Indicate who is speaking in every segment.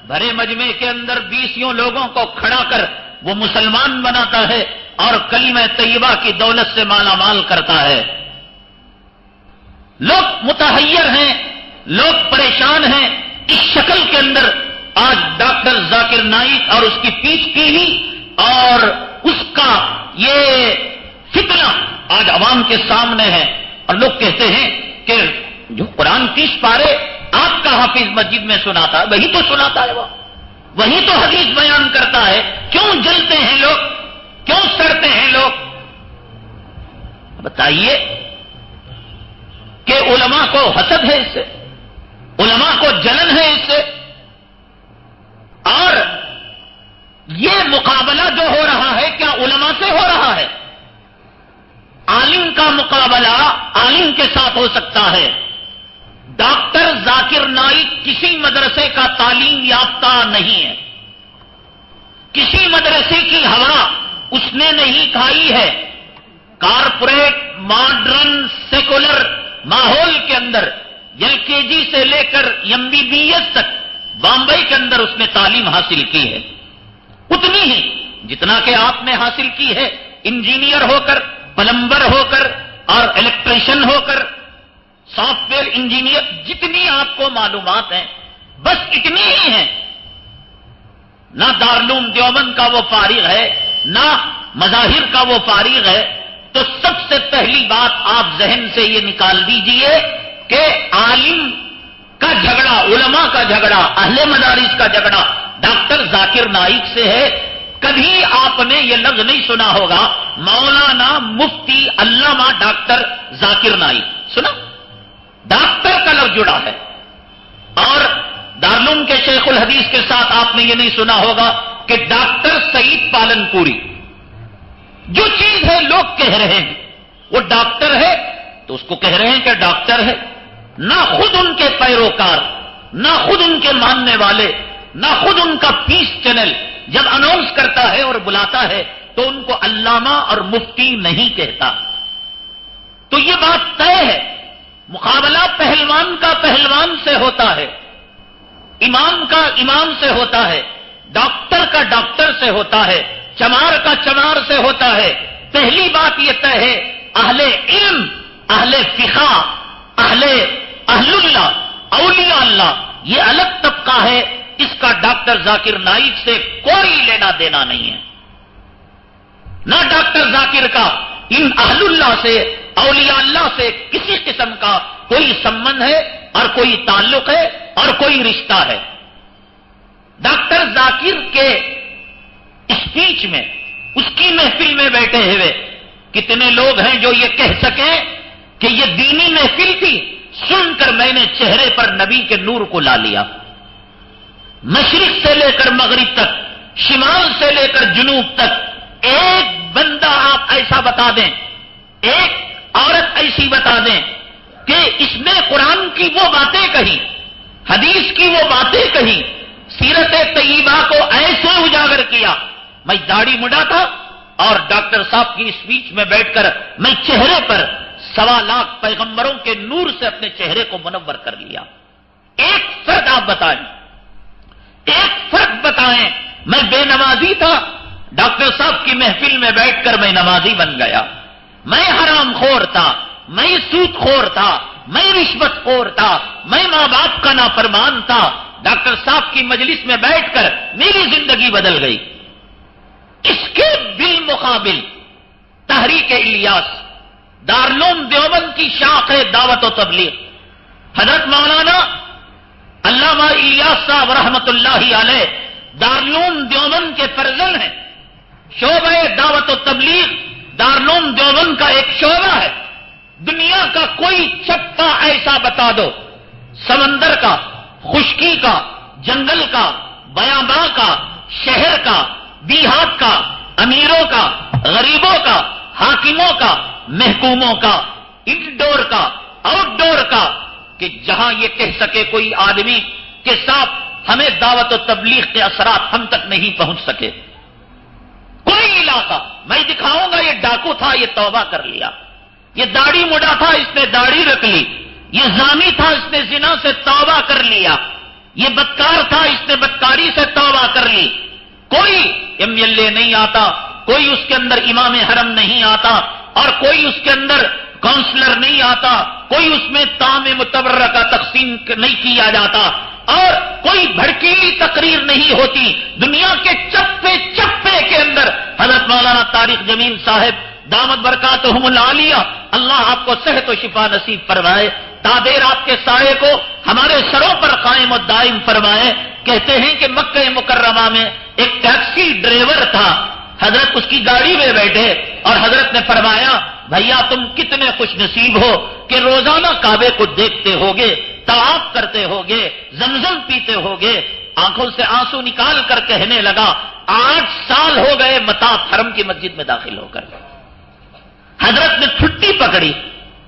Speaker 1: بھرے مجمع کے اندر 20 لوگوں کو کھڑا کر وہ مسلمان بناتا ہے اور کلمہ طیبہ کی دولت سے مالا مال کرتا ہے. لوگ متحیر ہیں، لوگ پریشان ہیں. اس شکل کے اندر آج ڈاکٹر ذاکر نائک اور اس کی پیچھ کی ہوئی اور اس کا یہ فتنہ آج عوام کے سامنے ہے. اور لوگ کہتے ہیں کہ جو قرآن 30 پارے آپ کا حافظ مسجد میں سناتا ہے وہی تو سناتا ہے، وہی تو حدیث بیان کرتا ہے. کیوں جلتے ہیں لوگ، کیوں سڑتے ہیں لوگ؟ بتائیے کہ علماء کو حسد ہے اس سے، علماء کو جلن ہے اس سے. اور یہ مقابلہ جو ہو رہا ہے کیا علماء سے ہو رہا ہے؟ عالم کا مقابلہ عالم کے ساتھ ہو سکتا ہے. ڈاکٹر ذاکر نائک کسی مدرسے کا تعلیم یافتہ نہیں ہے، کسی مدرسے کی ہوا اس نے نہیں کھائی ہے. کارپوریٹ ماڈرن سیکولر ماحول کے اندر LKG سے لے کر MBBS تک بامبئی کے اندر اس نے تعلیم حاصل کی ہے، اتنی ہی جتنا کہ آپ نے حاصل کی ہے انجینئر ہو کر، پلمبر ہو کر اور الیکٹریشین ہو کر، سافٹ ویئر انجینئر، جتنی آپ کو معلومات ہیں بس اتنی ہی ہیں. نہ دارالعلوم دیوبند کا وہ فارغ ہے، نہ مظاہر کا وہ فارغ ہے. تو سب سے پہلی بات آپ ذہن سے یہ نکال دیجئے کہ عالم کا جھگڑا، علماء کا جھگڑا، اہل مدارس کا جھگڑا ڈاکٹر ذاکر نائک سے ہے. کبھی آپ نے یہ لفظ نہیں سنا ہوگا مولانا مفتی علامہ ڈاکٹر ذاکر نائک، سنا؟ ڈاکٹر کا لفظ جڑا ہے. اور دارالعلوم کے شیخ الحدیث کے ساتھ آپ نے یہ نہیں سنا ہوگا کہ ڈاکٹر سعید پالن پوری. جو چیز ہے لوگ کہہ رہے ہیں وہ ڈاکٹر ہے تو اس کو کہہ رہے ہیں کہ ڈاکٹر ہے. نہ خود ان کے پیروکار، نہ خود ان کے ماننے والے، نہ خود ان کا پیس چینل جب اناؤنس کرتا ہے اور بلاتا ہے تو ان کو علامہ اور مفتی نہیں کہتا. تو یہ بات طے ہے، مقابلہ پہلوان کا پہلوان سے ہوتا ہے، امام کا امام سے ہوتا ہے، ڈاکٹر کا ڈاکٹر سے ہوتا ہے، چمار کا چمار سے ہوتا ہے. پہلی بات یہ طے ہے اہل علم، اہل فقہ، اہل اللہ، اولیاء اللہ یہ الگ طبقہ ہے. اس کا ڈاکٹر ذاکر نائک سے کوئی لینا دینا نہیں ہے. نہ ڈاکٹر ذاکر کا ان اہل اللہ سے، اولیاء اللہ سے کسی قسم کا کوئی سمبند ہے اور کوئی تعلق ہے اور کوئی رشتہ ہے. ڈاکٹر ذاکر کے اسپیچ میں، اس کی محفل میں بیٹھے ہوئے کتنے لوگ ہیں جو یہ کہہ سکیں کہ یہ دینی محفل تھی، سن کر میں نے چہرے پر نبی کے نور کو لا لیا. مشرق سے لے کر مغرب تک، شمال سے لے کر جنوب تک، ایک بندہ آپ ایسا بتا دیں، ایک عورت ایسی بتا دیں کہ اس نے قرآن کی وہ باتیں کہی، حدیث کی وہ باتیں کہی، سیرت طیبہ کو ایسے اجاگر کیا. میں داڑھی مڈا تھا اور ڈاکٹر صاحب کی اسپیچ میں بیٹھ کر میں چہرے پر 1.25 لاکھ پیغمبروں کے نور سے اپنے چہرے کو منور کر لیا. ایک فرد آپ بتائیں، ایک فرد بتائیں. میں بے نمازی تھا، ڈاکٹر صاحب کی محفل میں بیٹھ کر میں نمازی بن گیا. میں حرام خور تھا، میں سود خور تھا، میں رشوت خور تھا، میں ماں باپ کا نافرمان تھا. ڈاکٹر صاحب کی مجلس میں بیٹھ کر میری زندگی بدل گئی. اس کے بالمقابل تحریک الیاس، دارالعلوم دیوبند کی شاخ ہے دعوت و تبلیغ. حضرت مولانا علامہ الیاس صاحب رحمت اللہ علیہ دارالعلوم دیوبند کے فرزند ہیں. شعبہ دعوت و تبلیغ دارالعلوم دیوبند کا ایک شعبہ ہے. دنیا کا کوئی چپا ایسا بتا دو، سمندر کا، خشکی کا، جنگل کا، بیاباں کا، شہر کا، دیہات کا، امیروں کا، غریبوں کا، حاکموں کا، محکوموں کا، انڈور کا، آؤٹ ڈور کا، کہ جہاں یہ کہہ سکے کوئی آدمی کہ صاحب ہمیں دعوت و تبلیغ کے اثرات ہم تک نہیں پہنچ سکے. کوئی علاقہ میں دکھاؤں گا، یہ ڈاکو تھا یہ توبہ کر لیا، یہ داڑھی مڈا تھا اس نے داڑھی رکھ لی، یہ زانی تھا اس نے زنا سے توبہ کر لیا، یہ بدکار تھا، اس نے بدکاری سے توبہ کر لی. کوئی MLA نہیں آتا، کوئی اس کے اندر امام حرم نہیں آتا، اور کوئی اس کے اندر کونسلر نہیں آتا، کوئی اس میں طعام متبرہ کا تقسیم نہیں کیا جاتا، اور کوئی بھڑکیلی تقریر نہیں ہوتی. دنیا کے چپے چپے کے اندر حضرت مولانا طارق جمیل صاحب دامت برکاتہم العالیہ، اللہ آپ کو صحت و شفا نصیب فرمائے، تادیر آپ کے سائے کو ہمارے سروں پر قائم و دائم فرمائے. کہتے ہیں کہ مکہ مکرمہ میں ایک ٹیکسی ڈرائیور تھا، حضرت اس کی گاڑی میں بیٹھے اور حضرت نے فرمایا بھیا تم کتنے خوش نصیب ہو کہ روزانہ کعبے کو دیکھتے ہوگے، طواف کرتے ہوگے، زمزم پیتے ہوگے. آنکھوں سے آنسو نکال کر کہنے لگا 8 سال ہو گئے مطاف حرم کی مسجد میں داخل ہو کر. حضرت نے چھٹی پکڑی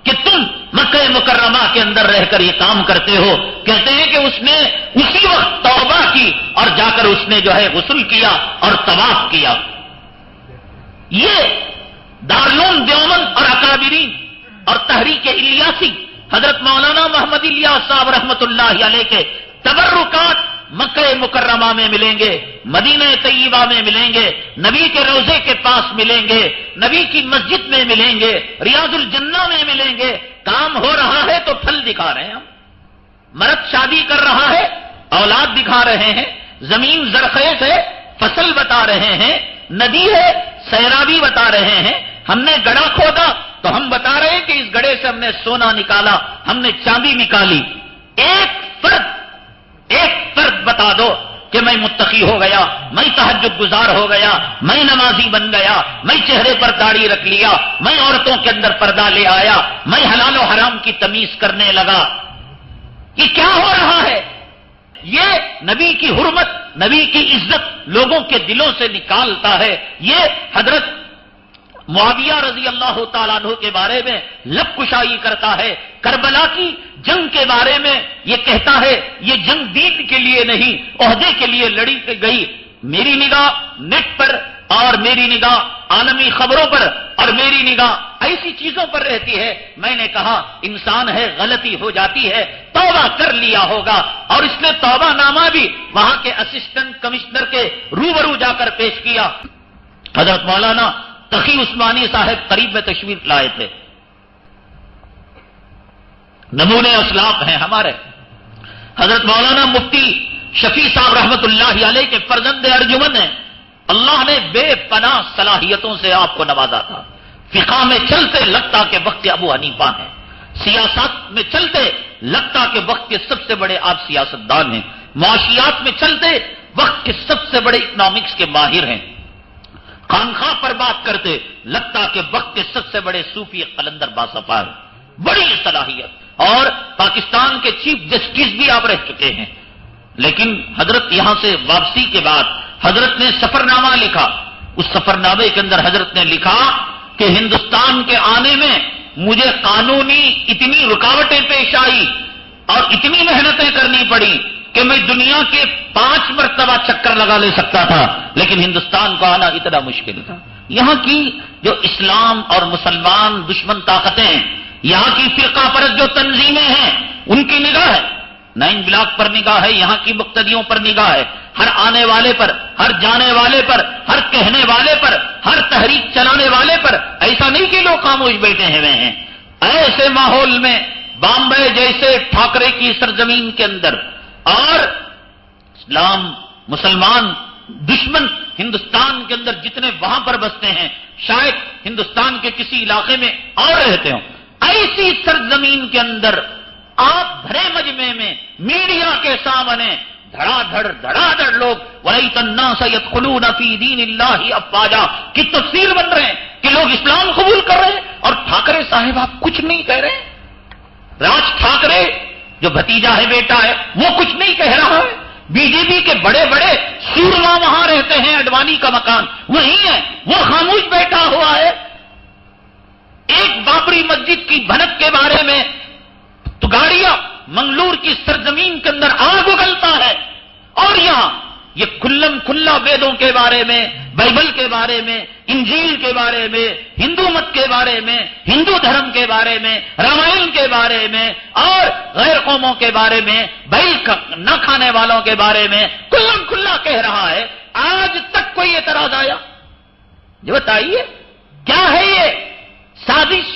Speaker 1: کہ تم مکہ مکرمہ کے اندر رہ کر یہ کام کرتے ہو. کہتے ہیں کہ اس نے اسی وقت توبہ کی اور جا کر اس نے جو ہے غسل کیا اور طواف کیا. یہ دارالعلوم دیوبند اور اکابرین اور تحریک الیاسی حضرت مولانا محمد الیاس صاحب رحمت اللہ علیہ کے تبرکات مکہ مکرمہ میں ملیں گے، مدینہ طیبہ میں ملیں گے، نبی کے روضے کے پاس ملیں گے، نبی کی مسجد میں ملیں گے، ریاض الجنہ میں ملیں گے. کام ہو رہا ہے تو پھل دکھا رہے ہیں ہم. مرد شادی کر رہا ہے، اولاد دکھا رہے ہیں. زمین زرخیز ہے، فصل بتا رہے ہیں. ندی ہے، سیرابی بتا رہے ہیں. ہم نے گڑھا کھودا تو ہم بتا رہے ہیں کہ اس گڑھے سے ہم نے سونا نکالا، ہم نے چاندی نکالی. ایک فرد بتا دو کہ میں متقی ہو گیا، میں تہجد گزار ہو گیا، میں نمازی بن گیا، میں چہرے پر داڑھی رکھ لیا، میں عورتوں کے اندر پردہ لے آیا، میں حلال و حرام کی تمیز کرنے لگا. یہ کیا ہو رہا ہے؟ یہ نبی کی حرمت، نبی کی عزت لوگوں کے دلوں سے نکالتا ہے. یہ حضرت معاویہ رضی اللہ تعالیٰ عنہ کے بارے میں لب کشائی کرتا ہے. کربلا کی جنگ کے بارے میں یہ کہتا ہے یہ جنگ دین کے لیے نہیں، عہدے کے لیے لڑی گئی. میری نگاہ نیٹ پر اور میری نگاہ عالمی خبروں پر اور میری نگاہ ایسی چیزوں پر رہتی ہے. میں نے کہا انسان ہے، غلطی ہو جاتی ہے، توبہ کر لیا ہوگا. اور اس نے توبہ نامہ بھی وہاں کے اسسٹنٹ کمشنر کے روبرو جا کر پیش کیا. حضرت مولانا تقی عثمانی صاحب قریب میں تشریف لائے تھے. نمونے اسلاف ہیں ہمارے. حضرت مولانا مفتی شفیع صاحب رحمت اللہ علیہ کے فرزند ارجمن ہیں. اللہ نے بے پناہ صلاحیتوں سے آپ کو نوازا تھا. فقہ میں چلتے لگتا کہ وقت ابو حنیفہ ہیں، سیاست میں چلتے لگتا کہ وقت کے سب سے بڑے آپ سیاستدان ہیں، معاشیات میں چلتے وقت کے سب سے بڑے اکنامکس کے ماہر ہیں، خانخواہ پر بات کرتے لگتا کہ وقت کے سب سے بڑے صوفی قلندر باصفا ہیں. بڑی صلاحیت. اور پاکستان کے چیف جسٹس بھی آپ رہ چکے ہیں. لیکن حضرت یہاں سے واپسی کے بعد حضرت نے سفر نامہ لکھا. اس سفر نامے کے اندر حضرت نے لکھا کہ ہندوستان کے آنے میں مجھے قانونی اتنی رکاوٹیں پیش آئی اور اتنی محنتیں کرنی پڑی کہ میں دنیا کے 5 مرتبہ چکر لگا لے سکتا تھا، لیکن ہندوستان کو آنا اتنا مشکل تھا. یہاں کی جو اسلام اور مسلمان دشمن طاقتیں ہیں، یہاں کی فرقہ پرست جو تنظیمیں ہیں، ان کی نگاہ ہے 9 بلاک پر نگاہ ہے، یہاں کی مقتدیوں پر نگاہ ہے، ہر آنے والے پر، ہر جانے والے پر، ہر کہنے والے پر، ہر تحریک چلانے والے پر. ایسا نہیں کہ لوگ خاموش بیٹھے ہوئے ہیں. ایسے ماحول میں بامبے جیسے ٹھاکرے کی سرزمین کے اندر اور اسلام مسلمان دشمن ہندوستان کے اندر جتنے وہاں پر بستے ہیں، شاید ہندوستان کے کسی علاقے میں اور رہتے ہوں، ایسی سرزمین کے اندر آپ بھرے مجمع میں میڈیا کے سامنے دھڑا دھڑ لوگ وَلَيْتَ النَّاسَ يَدْخُلُونَ فِي دِينِ اللَّهِ أَفْوَاجًا کی تفسیر بن رہے ہیں کہ لوگ اسلام قبول کر رہے ہیں. اور ٹھاکرے صاحب آپ کچھ نہیں کہہ رہے. راج ٹھاکرے جو بھتیجا ہے، بیٹا ہے، وہ کچھ نہیں کہہ رہا ہے. BJP کے بڑے بڑے سورما وہاں رہتے ہیں، اڈوانی کا مکان وہی ہے، وہ خاموش بیٹھا ہوا ہے. ایک بابری مسجد کی بھنک کے بارے میں تو گاڑیاں منگلور کی سرزمین کے اندر آگ اگلتا ہے، اور یہاں یہ کھلا ویدوں کے بارے میں بائبل کے بارے میں، انجیل کے بارے میں، ہندو مت کے بارے میں، ہندو دھرم کے بارے میں، رامائن کے بارے میں اور غیر قوموں کے بارے میں، بیل نہ کھانے والوں کے بارے میں کھلم کھلا کہہ رہا ہے. آج تک کوئی اعتراض آیا؟ یہ بتائیے کیا ہے یہ سازش؟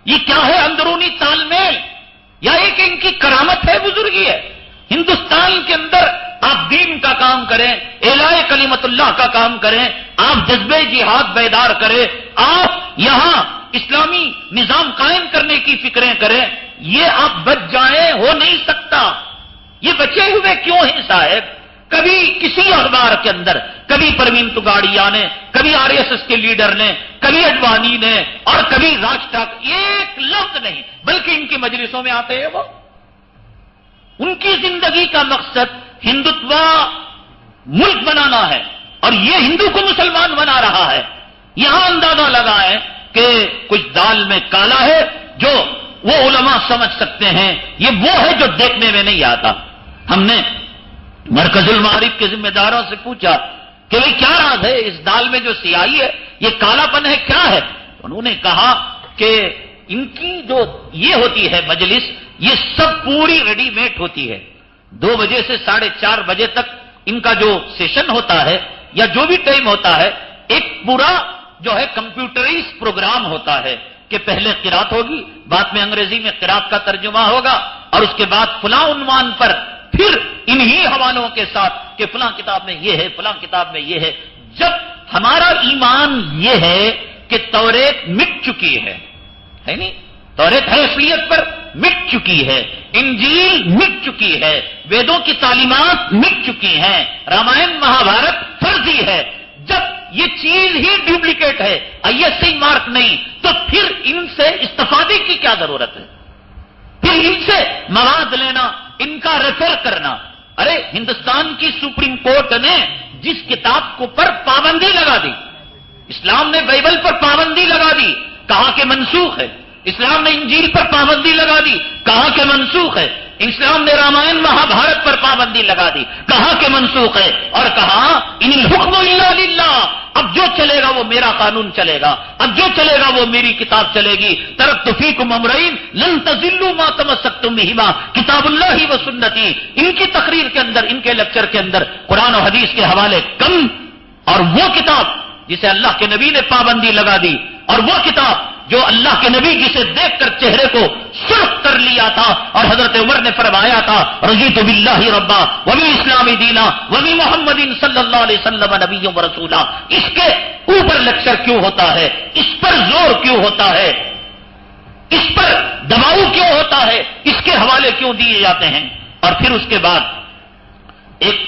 Speaker 1: یہ کیا ہے اندرونی تال میل؟ یا ایک ان کی کرامت ہے، بزرگی ہے؟ ہندوستان کے اندر آپ دین کا کام کریں، اعلاء کلمت اللہ کا کام کریں، آپ جذبے جہاد بیدار کریں، آپ یہاں اسلامی نظام قائم کرنے کی فکریں کریں، یہ آپ بچ جائیں، ہو نہیں سکتا. یہ بچے ہوئے کیوں ہیں صاحب؟ کبھی کسی اخبار کے اندر، کبھی پروین توگاڑیا نے، کبھی RSS کے لیڈر نے، کبھی اڈوانی نے اور کبھی راج ٹھاکرے، ایک لفظ نہیں، بلکہ ان کی مجلسوں میں آتے ہیں. وہ ان کی زندگی کا مقصد ہندوتوا ملک بنانا ہے اور یہ ہندو کو مسلمان بنا رہا ہے. یہاں اندازہ لگائیں کہ کچھ دال میں کالا ہے جو وہ علماء سمجھ سکتے ہیں، یہ وہ ہے جو دیکھنے میں نہیں آتا. ہم نے مرکز المعارف کے ذمہ داروں سے پوچھا کہ بھئی کیا راز ہے اس دال میں جو سیاہی ہے، یہ کالا پن ہے، کیا ہے؟ انہوں نے کہا کہ ان کی جو یہ ہوتی ہے مجلس، یہ سب پوری ریڈی میڈ ہوتی ہے. 2 بجے سے 4:30 بجے تک ان کا جو سیشن ہوتا ہے یا جو بھی ٹائم ہوتا ہے، ایک پورا جو ہے کمپیوٹرائز پروگرام ہوتا ہے کہ پہلے قرات ہوگی، بعد میں انگریزی میں قرات کا ترجمہ ہوگا اور اس کے بعد فلاں عنوان پر پھر انہی حوالوں کے ساتھ کہ فلاں کتاب میں یہ ہے، فلاں کتاب میں یہ ہے. جب ہمارا ایمان یہ ہے کہ توریت مٹ چکی ہے نہیں؟ توریت ہے اصلیت پر مٹ چکی ہے، انجیل مٹ چکی ہے، ویدوں کی تعلیمات مٹ چکی ہیں، رامائن مہابھارت فرضی ہے. جب یہ چیز ہی ڈپلیکیٹ ہے، ISI مارک نہیں، تو پھر ان سے استفادے کی کیا ضرورت ہے؟ پھر ان سے مواد لینا، ان کا ریفر کرنا. ارے ہندوستان کی سپریم کورٹ نے جس کتاب کو پر پابندی لگا دی، اسلام نے بائبل پر پابندی لگا دی، کہا کہ منسوخ ہے. اسلام نے انجیل پر پابندی لگا دی، کہا کہ منسوخ ہے. اسلام نے رامائن مہابھارت پر پابندی لگا دی، کہا کہ منسوخ ہے، اور کہا ان الحکم الا للہ، اب جو چلے گا وہ میرا قانون چلے گا، اب جو چلے گا وہ میری کتاب چلے گی. ترکت فیکم امرین لن تضلوا ما تمسکتم بہما کتاب اللہ و سنتی. ان کی تقریر کے اندر، ان کے لیکچر کے اندر قرآن و حدیث کے حوالے کم، اور وہ کتاب جسے اللہ کے نبی نے پابندی لگا دی، اور وہ کتاب جو اللہ کے نبی جسے دیکھ کر چہرے کو سرخ کر لیا تھا اور حضرت عمر نے فرمایا تھا رضیت باللہ ربا وبالاسلام دینا وبمحمد صلی اللہ علیہ وسلم نبی و رسولا. اس کے اوپر لیکچر کیوں ہوتا ہے؟ اس پر زور کیوں ہوتا ہے؟ اس پر دباؤ کیوں ہوتا ہے؟ اس کے حوالے کیوں دیے جاتے ہیں؟ اور پھر اس کے بعد ایک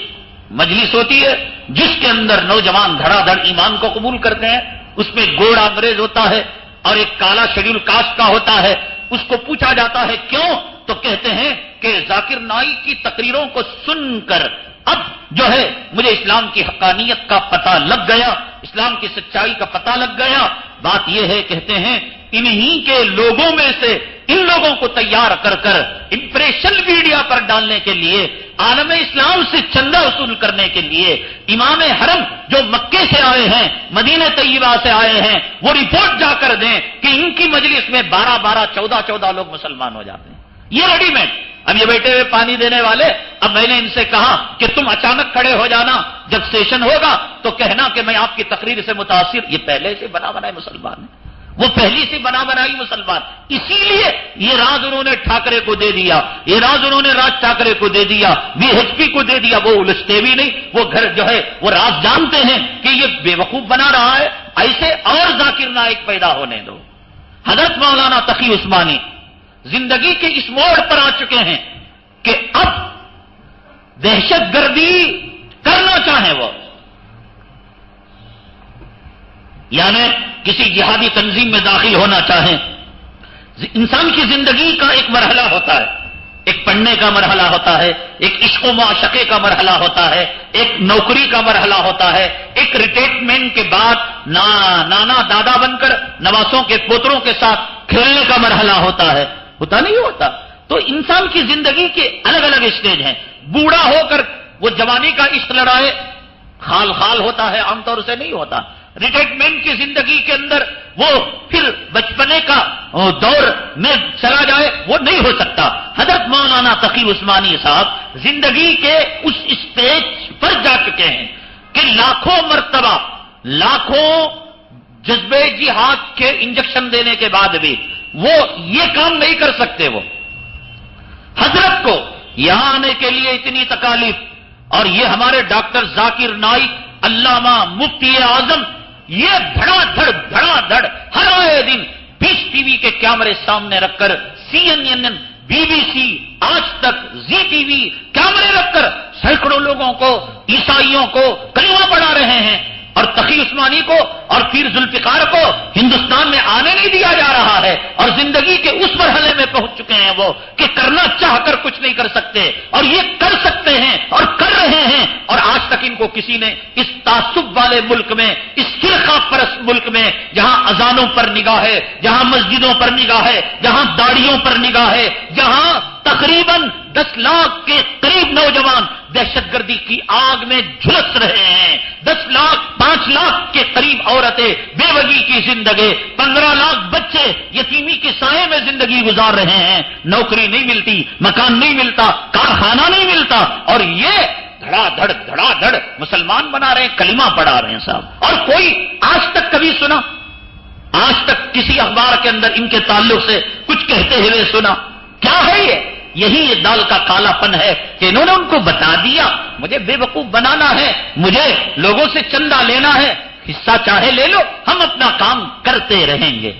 Speaker 1: مجلس ہوتی ہے جس کے اندر نوجوان دھڑا دھڑ ایمان کو قبول کرتے ہیں. اس میں گوڑا انگریز ہوتا ہے اور ایک کالا شیڈول کاسٹ کا ہوتا ہے. اس کو پوچھا جاتا ہے کیوں؟ تو کہتے ہیں کہ ذاکر نائک کی تقریروں کو سن کر اب جو ہے مجھے اسلام کی حقانیت کا پتہ لگ گیا، اسلام کی سچائی کا پتہ لگ گیا. بات یہ ہے، کہتے ہیں انہی کے لوگوں میں سے ان لوگوں کو تیار کر کر امپریشن میڈیا پر ڈالنے کے لیے، عالم اسلام سے چندہ وصول کرنے کے لیے امام حرم جو مکے سے آئے ہیں، مدینہ طیبہ سے آئے ہیں، وہ رپورٹ جا کر دیں کہ ان کی مجلس میں 12 14 لوگ مسلمان ہو جاتے ہیں. یہ ریڈی میڈ. اب یہ بیٹھے ہوئے پانی دینے والے، اب میں نے ان سے کہا کہ تم اچانک کھڑے ہو جانا جب سیشن ہوگا تو کہنا کہ میں آپ کی تقریر سے متاثر. یہ پہلے سے بنا بنائے مسلمان ہیں، وہ پہلی سے بنا بنائی مسلمان. اسی لیے یہ راز انہوں نے ٹھاکرے کو دے دیا، یہ راز انہوں نے راج ٹھاکرے کو دے دیا، VHP کو دے دیا. وہ الجھتے بھی نہیں، وہ گھر جو ہے وہ راز جانتے ہیں کہ یہ بے وقوف بنا رہا ہے. ایسے اور ذاکر نائک پیدا ہونے دو. حضرت مولانا تقی عثمانی زندگی کے اس موڑ پر آ چکے ہیں کہ اب دہشت گردی کرنا چاہیں وہ، یعنی کسی جہادی تنظیم میں داخل ہونا چاہیں. انسان کی زندگی کا ایک مرحلہ ہوتا ہے، ایک پڑھنے کا مرحلہ ہوتا ہے، ایک عشق و معاشقے کا مرحلہ ہوتا ہے، ایک نوکری کا مرحلہ ہوتا ہے، ایک ریٹائرمنٹ کے بعد نانا دادا بن کر نواسوں کے پوتروں کے ساتھ کھیلنے کا مرحلہ ہوتا ہے. ہوتا نہیں ہوتا؟ تو انسان کی زندگی کے الگ الگ اسٹیج ہیں. بوڑھا ہو کر وہ جوانی کا عشق لڑائے، خال خال ہوتا ہے، عام طور سے نہیں ہوتا. ریٹائرمنٹ کی زندگی کے اندر وہ پھر بچپنے کا دور میں چلا جائے، وہ نہیں ہو سکتا. حضرت مولانا تقی عثمانی صاحب زندگی کے اس اسٹیج پر جا چکے ہیں کہ لاکھوں مرتبہ، لاکھوں جذبے جہاد کے انجیکشن دینے کے بعد بھی وہ یہ کام نہیں کر سکتے. وہ حضرت کو یہاں آنے کے لیے اتنی تکالیف، اور یہ ہمارے ڈاکٹر ذاکر نائک، علامہ، مفتی اعظم، یہ دھڑا دھڑ ہر آئے دن پیس ٹی وی کے کیمرے سامنے رکھ کر، CNN، BBC، آج تک، زی ٹی وی کیمرے رکھ کر سینکڑوں لوگوں کو، عیسائیوں کو کلمہ پڑھا رہے ہیں، اور تقی عثمانی کو اور پیر ذوالفقار کو ہندوستان میں آنے نہیں دیا جا رہا ہے. اور زندگی کے اس مرحلے میں پہنچ چکے ہیں وہ کہ کرنا چاہ کر کچھ نہیں کر سکتے، اور یہ کر سکتے ہیں اور کر رہے ہیں. اور آج تک ان کو کسی نے اس تعصب والے ملک میں، اس فرقہ پرست ملک میں، جہاں اذانوں پر نگاہ ہے، جہاں مسجدوں پر نگاہ ہے، جہاں داڑیوں پر نگاہ ہے، جہاں تقریباً 10 لاکھ کے قریب نوجوان دہشت گردی کی آگ میں جھلس رہے ہیں، 10 لاکھ 5 لاکھ کے قریب عورتیں بے وگی کی زندگی، 15 لاکھ بچے یتیمی کے سائے میں زندگی گزار رہے ہیں. نوکری نہیں ملتی، مکان نہیں ملتا، کارخانہ نہیں ملتا، اور یہ دھڑا دھڑ مسلمان بنا رہے ہیں، کلمہ پڑھا رہے ہیں صاحب. اور کوئی آج تک کبھی سنا؟ آج تک کسی اخبار کے اندر ان کے تعلق سے کچھ کہتے ہوئے سنا؟ کیا ہے یہ؟ یہی دال کا کالا پن ہے کہ انہوں نے ان کو بتا دیا مجھے بے وقوف بنانا ہے، مجھے لوگوں سے چندہ لینا ہے، حصہ چاہے لے لو، ہم اپنا کام کرتے رہیں گے.